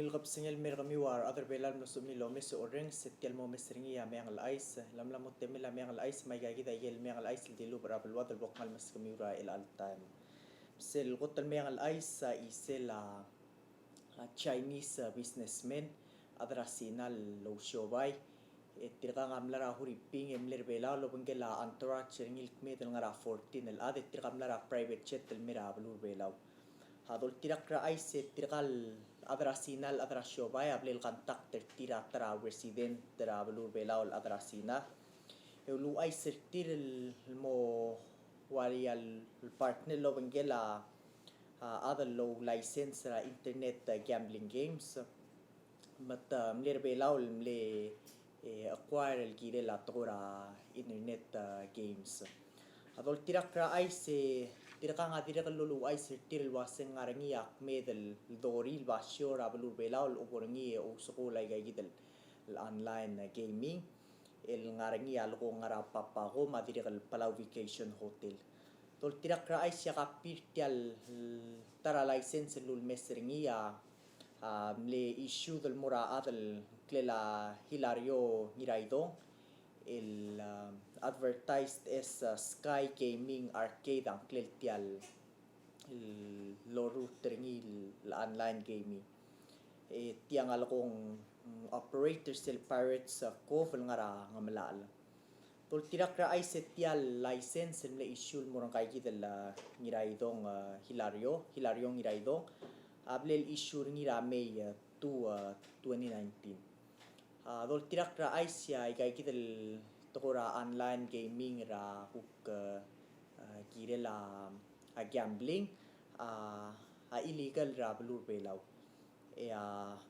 Talungab singel merami war other belal musumi lo mes oreng setial mo mesringi ya meang al ice lam lam mutemi la meang al ice mai gagi da yel meang al ice dilu barabal wadal bokmal mas kamiura el al time sel gotal meang al ice sa isela Chinese businessman adra sinal lo shobay tirga ngamlara huriping emler bela lo bengela entourage ringil kmedel ngara 14 el ade tirga ngamlara private jet el mira blur belaw hadol tirak ra ay se tirakal adra sinal adra shobay ablel kantak tira tra resident tra blur belaw adra sina lu ay sertir mo warial partner lo bengela other low license ra internet gambling games mat mler belaw mle acquire el gire la tora internet games adol tirak ra ay se tirak nga tirak lulu ay se tiril waseng ngarangi ak medel doril basyo ra belur belaw uborangi o sukulay gay gidel online gaming el ngarangi alko ngara papa ko madirik al Palau Vacation Hotel tol tirak ra ay siya kapir tial tara license lul mesringi mle issue del mura adel klela Hilario Niraidong el advertised as Sky Gaming Arcade ang klel tial loru teringi online gaming tiang alkong operator sel pirates ko ngara ngamalala tol tirak ra ay setial license mle issue murang kay gidel Niraidong Hilario Niraidong ablel issue ngira May 2019 dol tirak ra ay siya kay gidel tokora online gaming ra huk girela gambling illegal ra blur belaw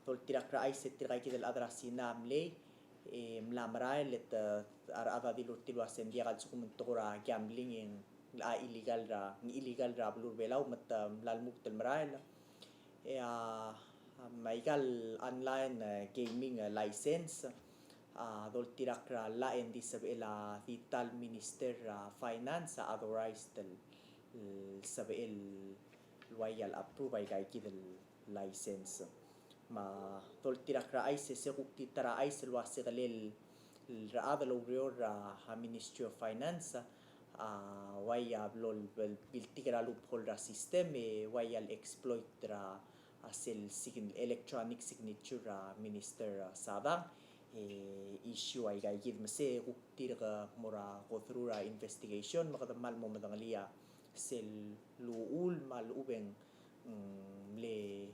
tol tirak ra ay set tirak gidel adra sinamle mlamray let ada dilur tilwa sendia kal sukum tokora gambling in illegal ra blur belaw mat lalmuk tel marail maigal online gaming license dol tirak ra lain di sabela vital minister finance authorized sabel loyal approve ay kay kidel license ma tol tirak ra ay se kukti tara ay selwa sekalel raada lo rior Ministry of Finance waya blol biltikra loophole ra system wayal exploit ra sel electronic signature minister sabang issue ay kay gid mase kuktir ka mura go through investigation makadamal mo madangalia sel luul malubeng le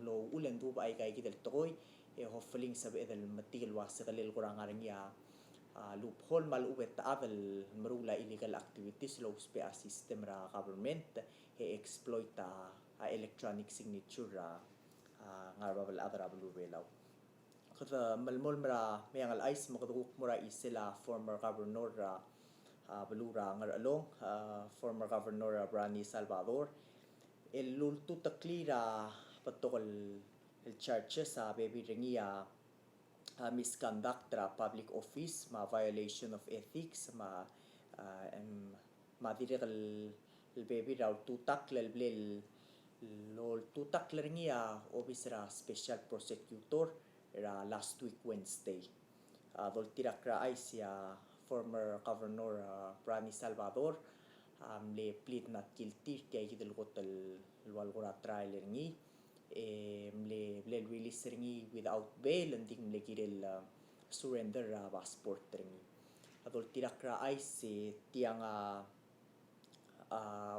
lo ulen du ay kay gidel toy hopefully sabi edel matigil wasa kalil kurang arnya loophole malubet avel marula illegal activities low spa system ra government exploit electronic signature ngarbabal adra belaw kada malmol mara meang al ice makaduk mura isela former governor belura ngaralong former governor Brani Salvador el lultu taklira patokol el charges sa baby ringia misconduct public office ma violation of ethics ma direk el baby raw tutak lel blel lol tutak ringia office ra special prosecutor ra last week Wednesday dol tirak ra ay siya former governor Brani Salvador le plead not guilty kay gidel gotal walgora trial ringi mle release ringi without bail anding mle gidel surrender passport ringi adol tirak ra ay si tiang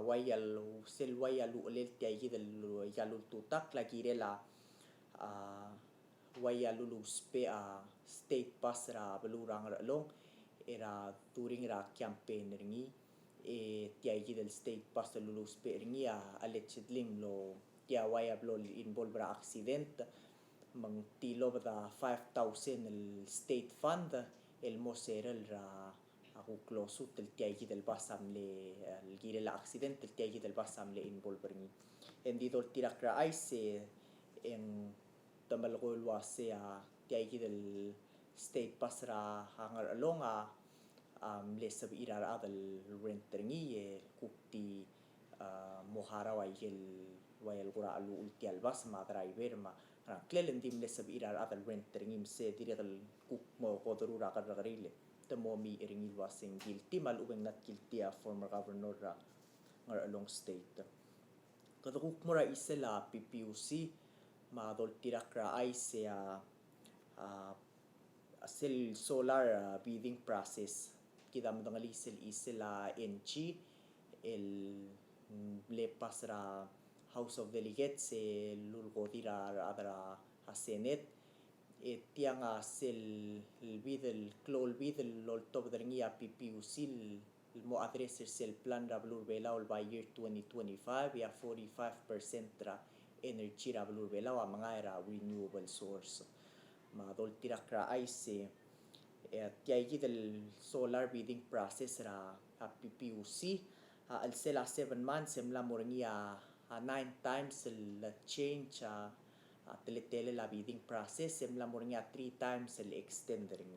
wayal sel wayal ulel tiay gidel yalul tutak la girela wayal luluspe state pass ra belurang long era turing ra campaign ringi tiay gidel state pass luluspe ringi allegedly lo tia waya blol involve ra accident mang tilo ba 5,000 el state fund el moserel ra aku close tel tiay gidel basam le el girela accident tel tiay gidel basam le involve ringi endi dol tirak ra ay se en tamal ko wase tiay gidel state pass ra hangar along le sabi irara adal rent ringi kukti mohara wayel gura alu ultial bas ma driver ma klelen dim le sab irar adal rent ringim se diril kuk mo kodrura kadagarile temo mi iringil wasing guilty mal ubeng not guilty a former governor ra ngar along state kadukuk mo ra isela PPUC madol tirak ra ay se sel solar bidding process kidam dangali sel isela NG el lepas ra House of Delegates lulgodi ra adra a Senate tiang sel bidel klol bidel lol top dringia PPUC mo addresser sel plan ra blur belaw by year 2025 ya 45% ra energy ra blur belaw mga ra renewable source madol tirak ra ay se tiay del solar bidding process ra PPUC al sela 7 months semla moringia 9 times la change tele la bidding process semla moringia 3 times la extendering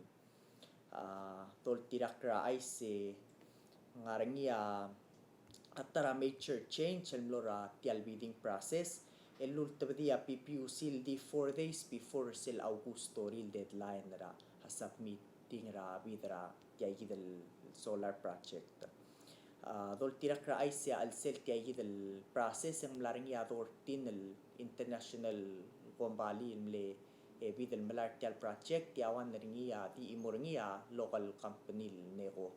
tol tirak ra ay se ngarangia atara major change semlora tial bidding process elul tabdia PPUC di 4 days before sel Augusto real deadline ra submitting ra bidra tiay del solar project dol tirak ra ay siya al sel tiay del process ang laring yador tin el international gombali mle bidel malar tial project yawan ringi ti imoringi local company neko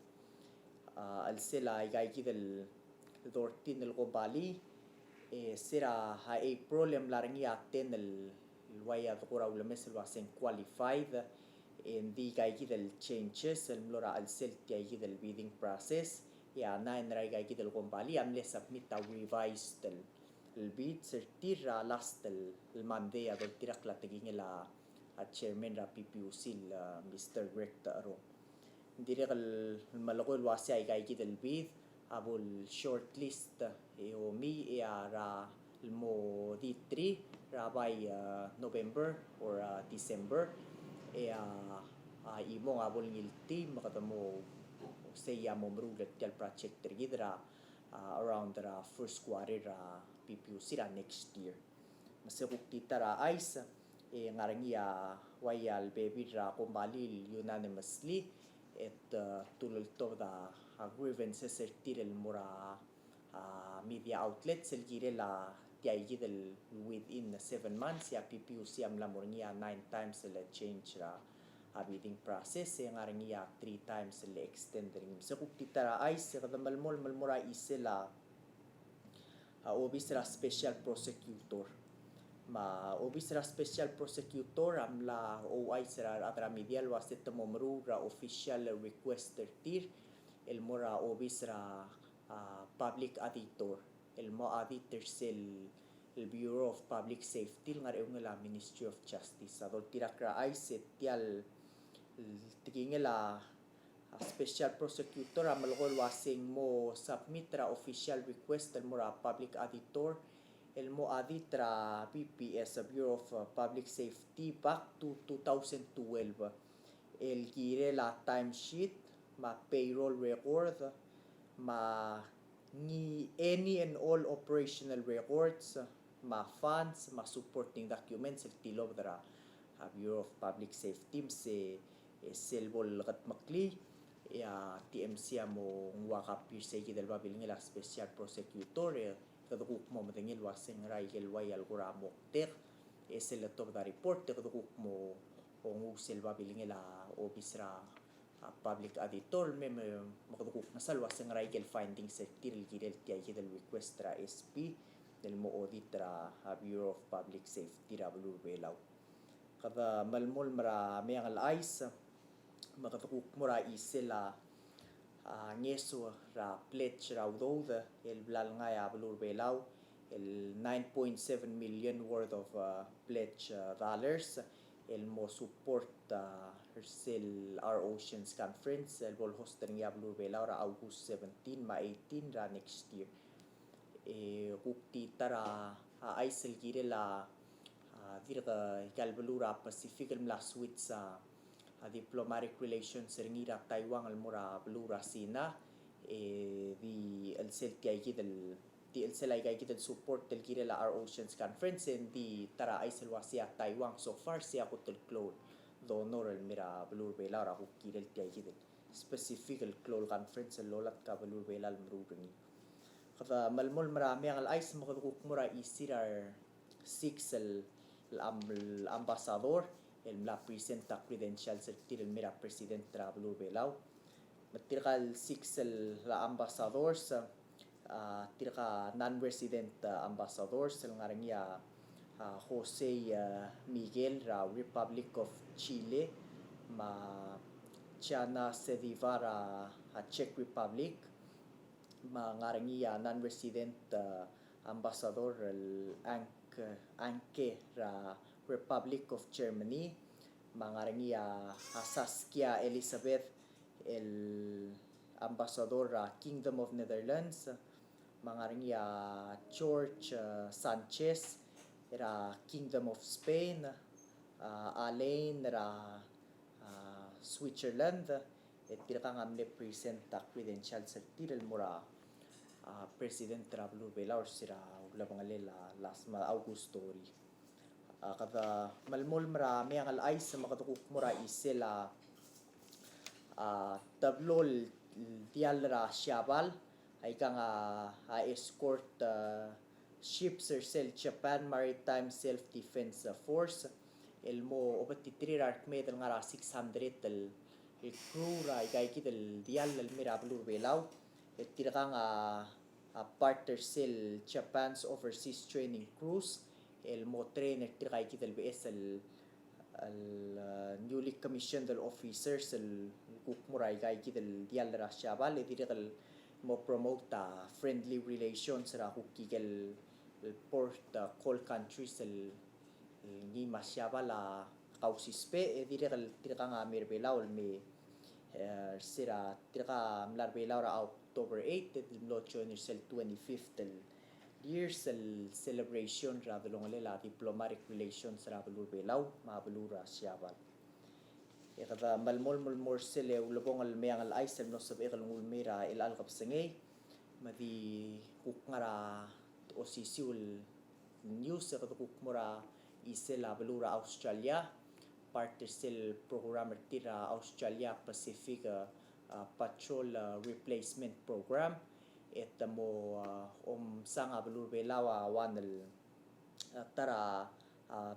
al sela igay del dor tin el gombali sira ha April em laring yaten el waya dokura ulames el wasen qualified di gay del changes el mlora al sel tiay del bidding process ya nine ray gay del gombali amle submit a revised el bid sertir last el Monday adol tirak la tiging la chairman ra PPUC Mr. Greg Taro dire el malagol wasi ay gay del bid abol shortlist mi ra el mo di 3 ra by November or December imong abol ngilti makatamo saya momrulet tial project tergidra around the first quarter PPUC ra next year masukuk titara ice ngarangia wayal baby ra kumbali unanimously at tulol to the grievances sertirel mura media outlets el girela tiay del within 7 months ya PPUC am lamorngia 9 times la change ra bidding process nga ringia 3 times la extend ring sa kutitara ay sa kadambalmol malmura isela obis ra special prosecutor obis ra special prosecutor amla OI sera atra medial wasit momru ra official requester tir el mora obis ra public auditor el mo auditor sel el Bureau of Public Safety nga la Ministry of Justice adol tirak ra ay setial tigingela special prosecutor amalgol wasing mo submit ra official request el mora public auditor el mo aditra PPS Bureau of Public Safety back to 2012 el gire la timesheet ma payroll record ma ni any and all operational records ma funds ma supporting documents el tilob dara Bureau of Public Safety se selbol kat makli TMC mo ngwakapir sa gidal babiling la special prosecutor kadukuk mo madengil wasing raigel wayal guramok tek selator da report kadukuk mo ongu selba biling la obisra public auditor makadukuk nasal wasing raigel findings sa tiril gidel tiay gidel request ra SP del mo audit ra Bureau of Public Safety ra blur belaw kada malmol mara Meang ice makadukuk mo ra isela ngeso ra pledge ra udod el blal nga ya blur belaw el 9.7 million worth of pledge dollars el mo support sel our oceans conference el bol host nga blur belaw ra August 17 ma 18 ra next year ukti tara aisel gire la dirga kalbalura Pacific el last week sa diplomatic relations ringira Taiwan al mura blura sina di el sel tiay del ti el sila kay kita support tel kirela our oceans conference and di tara ay silwa siya Taiwan so far siya ko tel clone donor el mira blur bela ra ko kirel ti ay kita specific el clone conference el lolat ka blur bela el mrudni kada malmol marami ang al ice makadukuk mura isirar six el ambassador el la presenta credentials el tir el mira president tra blur belao matirkal six el la ambassadors tirka non-resident ambassadors ng ngarangia Jose Miguel ra Republic of Chile ma Chana Sedivara Czech Republic ma ngarangia non-resident ambassador Anke ra Republic of Germany ma ngarangia Saskia Elizabeth el ambassador Kingdom of Netherlands mangarangia George Sanchez era Kingdom of Spain Alain era Switzerland et tirka ngamne present credential sa tirel mura president Trablo Belaur sira uglabangalela last Augusto ri kada malmol marami ang alay sa makatukuk mura isela tablol dialra Siabal ay kang escort ships sel Japan Maritime Self-Defense Force elmo obat titirirar medal ngara 600 el crew ra ikay kitel dial el mirablur belaw et tirakang partner sel Japan's Overseas Training Cruise elmo trainer tirakay kitel BS el newly commissioned officers el kukmuray kay kitel dial ra Siabal et tirakal mo promote friendly relations ra kukigel port call countries el ni masyaba la kausispe e direka nga mirbelaw me sira direka mlarbelaw ra October 8 et locho ni sel 25th years el celebration ra belongela diplomatic relations ra belurbelaw mabelura syabal e kada malmol sele ulobong al meang al ice no sabi kal ulmira el al kapsengay madi kukngara osisiul news sa kukmura isela belura Australia partner sel program tira Australia Pacific patrol replacement program et mo sanga belur belawa wanel tara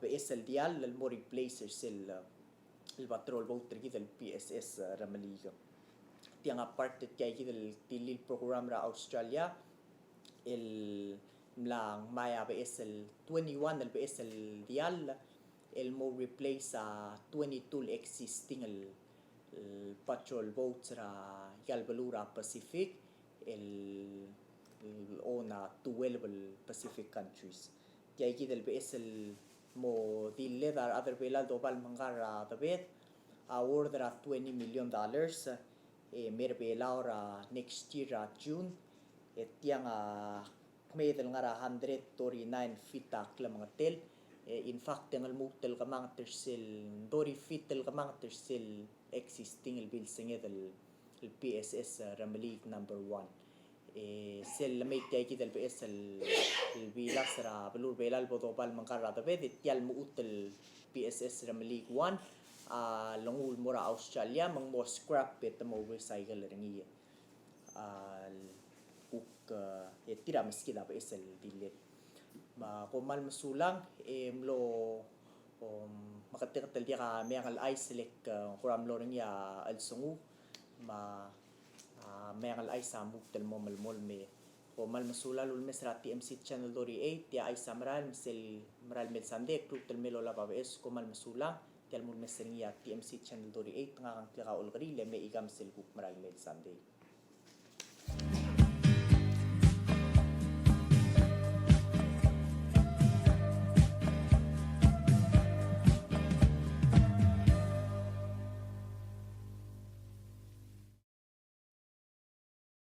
BSL dial el mo replacer sel el patrol boat trigid el PSS ramaliga tiang apart kay kidel tilil program ra Australia el lang maya BSL 21 el BSL dial el mo replace 22 existing el patrol boats ra Galbalura Pacific el ona 12 Pacific countries kay kidel BSL mo dille dar other belal dobal mangara tabet award ra $20 million merbelaw ra next year June et yang medel ngara 139 fitak la mga tel in fact ang mutel kamang tersil dori fitel kamang tersil existing el bilsing el PSS Ramalik number 1 sel may tay kidel PS el bilas ra belur belal bodopal mangkara tabet yal muutel PSS Ramalik 1 longul mura Australia mang mo scrap et mo recycle ringi tira meski da PS el dilet ma komal masulang mlo makatirtel dia ka meang al ice lek kuram lo ringi al sungu ma meang al ice amuk tel mo malmol me komal masula lul mesra TMC channel dori 8 ya ay samral misel maral mel sande klub tel melo la babes komal masula tel mul mesringia TMC channel dori 8 nga kang tira ulgari le me igam sel kuk maral mel sande